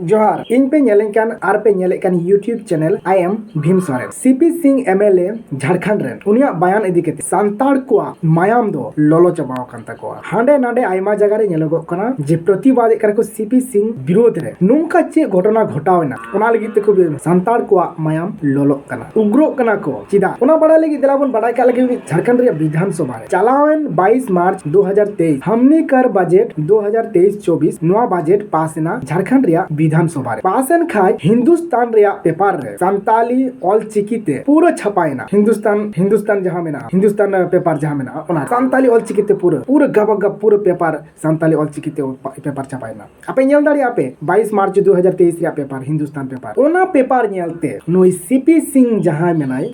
जोहार इन पे नेलेकान आर पे नेलेकान YouTube channel I am Bhim Soren CP Singh MLA Jharkhand रेन उनिया बयान इदी केते सांताड़ को मायाम दो लोलो चबाव कान तकोआ हांडे नांडे आयमा जगह रे नेलोगो कना जे प्रतिवाद करे को सीपी सिंह विरोध रे नुंका चे घटना घटावना ओना लगी ते को सांताड़ को मायाम लोलो कना उग्रो कना को चिदा ओना बड़ा लगी दिलाबन बड़ा का लगी झारखंड रे विधानसभा रे चालावन 22 मार्च 2023 हमनी कर बजट 2023-24 नवा बजट पास ना झारखंड रे विधानसभा पासन खाय हिंदुस्तान रे पेपर रे संताली ऑल चिकीते पूरा छपायना हिंदुस्तान जहां में ना हिंदुस्तान पेपर जहां में ना ओना संताली ऑल चिकीते पूरा गब पूरा पेपर संताली ऑल चिकीते पेपर छपायना आपे नेल दाड़ी आपे 22 मार्च 2023 रे पेपर हिंदुस्तान पेपर ओना पेपर नेलते नुई सीपी सिंह जहां में नाय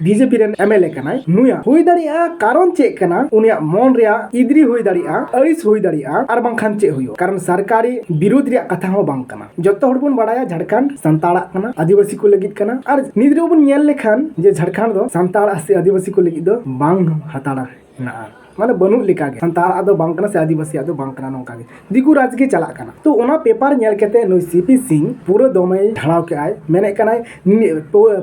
बीजेपी रे एमएलए कनाय नुया हुई दाड़िया कारण चे कना उनिया मन रे इद्री हुई दाड़िया अड़िस हुई दाड़िया आर बांखान चे हुयो कारण सरकारी विरोध रे कथा हो बांग कना जत्तो हड़ बन बड़ाया झारखंड संताड़ा कना आदिवासी को लगित कना और निद्रे बन नेल लेखान जे झारखंड दो संताड़ा से आदिवासी को लगित दो बांग हताड़ा ना माने बनु लिका गे संताड़ा दो बांग कना से आदिवासी दो बांग कना नोका गे दिगु राज के चला कना तो ओना पेपर नेल केते नो सीपी सिंह पूरा दोमे ढाड़ाव के आय मेने कना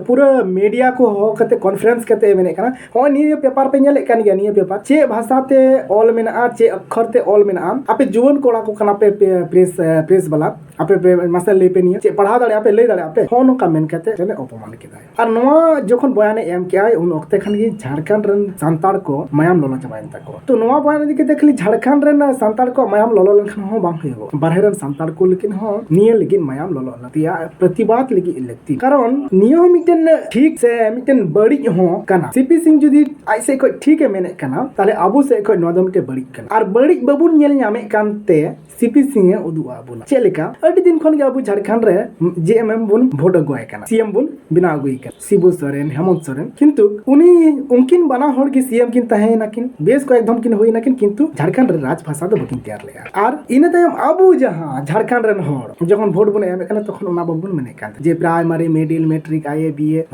पूरा मीडिया को हो कते कॉन्फ्रेंस कते मेने कना हो नि पेपर पे नेल कन गया नि पेपर चे भाषा ते ऑल मेना चे अक्षर ते ऑल मेना आपे जुवन कोड़ा को कना पे प्रेस वाला आपे पे मसल ले पे नि चे पढ़ा दाड़े आपे ले दाड़े आपे हो नोका मेन कते चले अपमान केदा और नोआ जखन बयाने एम के आय उन वक्त खन गे झारखंड रन संताड़ को मायाम लोला चबायन तो नोआ बयान इदी केते खाली झारखंड रन संताड़ को मायाम लोलो लेखन हो बांग होयो बारहे रन संताड़ को लेकिन हो निये लेकिन मायाम लोलो लतिया प्रतिवाद लगी इलेक्ति कारण नियो मिटन ठीक से मिटन बड़ी हो कना सीपी सिंह जुदी ऐसे को ठीक है मेने कना ताले अबु से को नोदम के बड़ी कना और बड़ी बबुन नेल नामे कानते सीपी सिंह उदुआ बुना चेलेका अडी दिन खन के अबु झारखंड रे जेएमएम बुन भोट अगुआय कना सीएम बुन बिना अगुई कना शिबू सोरेन हेमंत सोरेन किंतु उनी उनकिन बना होड़ के सीएम किन तहे नाकिन बेस को एकदम किन होई नाकिन किंतु झारखंड रे राजभाषा दो बकिन तैयार लेया और इन तयम अबु जहां झारखंड रन होड़ जखन भोट बुन एम कना तखन ओना बबुन मने कान जे primary middle matric IA BA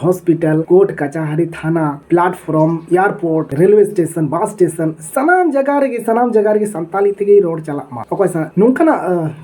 hospital court कचहरी थाना platform airport railway station bus station सनाम जगह रे संताली तेगे रोड चला मा ओकय सा नुंखना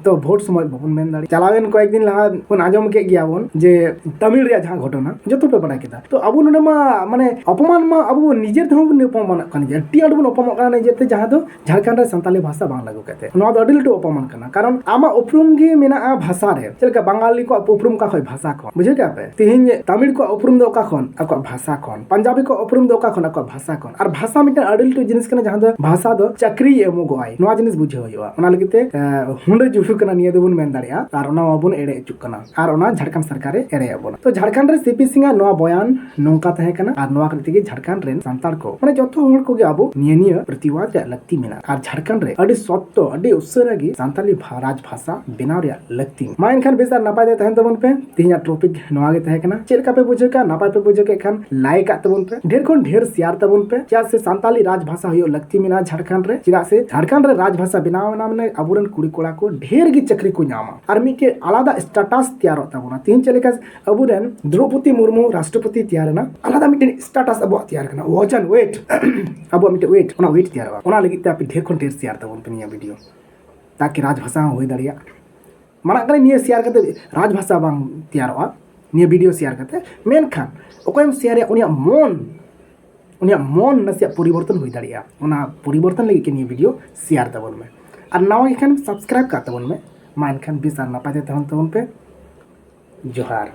तो भोट समय बबुन मेन दाड़ी चलावेन को एक दिन लहा कोन आजम के गया बोन जे तमिल रे जहां घटना जतो पे बड़ा केदा तो अबु नने मा माने अपमान मा अबु निजे थे बन अपमान कन जे टी अडबुन अपमान कना जेते जहां दो झारखंड रे संताली भाषा बांग लागू कते नो दो अडिल तो अपमान कना कारण आमा उपरुम गे मेना भाषा रे चलका बंगाली को उपरुम का खय भाषा को बुझे का पे तिहिन तमिल को उपरुम दो का खन अको भाषा खन पंजाबी को उपरुम दो का खन अको भाषा खन और भाषा मिटे अडिल तो जिनिस कना जहां दो भाषा दो चक्री एमो गोय नो जिनिस बुझे होयो ओना लगते हुंडे जुफु कना निये देबुन मेन दाड़िया और ओना अबुन एड़े चुक कना और ओना झारखंड सरकार एड़े अबुन तो झारखंड रे सीपी सिंह नो बयान नोंका तहे कना और नोआ करते झारखंड रे संताड़ को माने जतो होड़ को गे अबु निये प्रतिवाद रे लगती मेना और झारखंड रे अडी सत्तो अडी उसरा गे संताली राजभाषा बिनाव रे लगती मा इनखान बेसार नापाय दे तहन तबन पे तिहिया टॉपिक नोआ गे तहे कना चेलका पे बुझे का नापाय पे बुझे के खान लाइक आ तबन पे ढेर कोन ढेर शेयर तबन पे क्या से संताली राजभाषा होयो लगती मेना झारखंड रे चिदा से झारखंड रे राजभाषा बिनाव नाम ने अबुरन कुड़ी कोड़ा को ढेर गी चक्री को नामा और मिके आलादा स्टेटस तैयार होता बोना तीन चलेका अबुरन द्रौपदी मुर्मू राष्ट्रपति तैयार ना आलादा मिटे स्टेटस अब तैयार करना वजन वेट अब मिटे वेट ओना वेट तैयार बा ओना लगी ते आप ढेर कोन ढेर शेयर तबन पे निया वीडियो ताकि राजभाषा होई दाड़िया माना करे निया शेयर करते राजभाषा बांग तैयार बा निया वीडियो शेयर करते मेन खान ओकयम शेयर उनिया मन नसिया परिवर्तन होई दाड़िया ओना परिवर्तन लगी के निया वीडियो शेयर तबन में और नवा खान सब्सक्राइब का तबन में मान खान बिसार नापाते तहन तबन पे जोहार।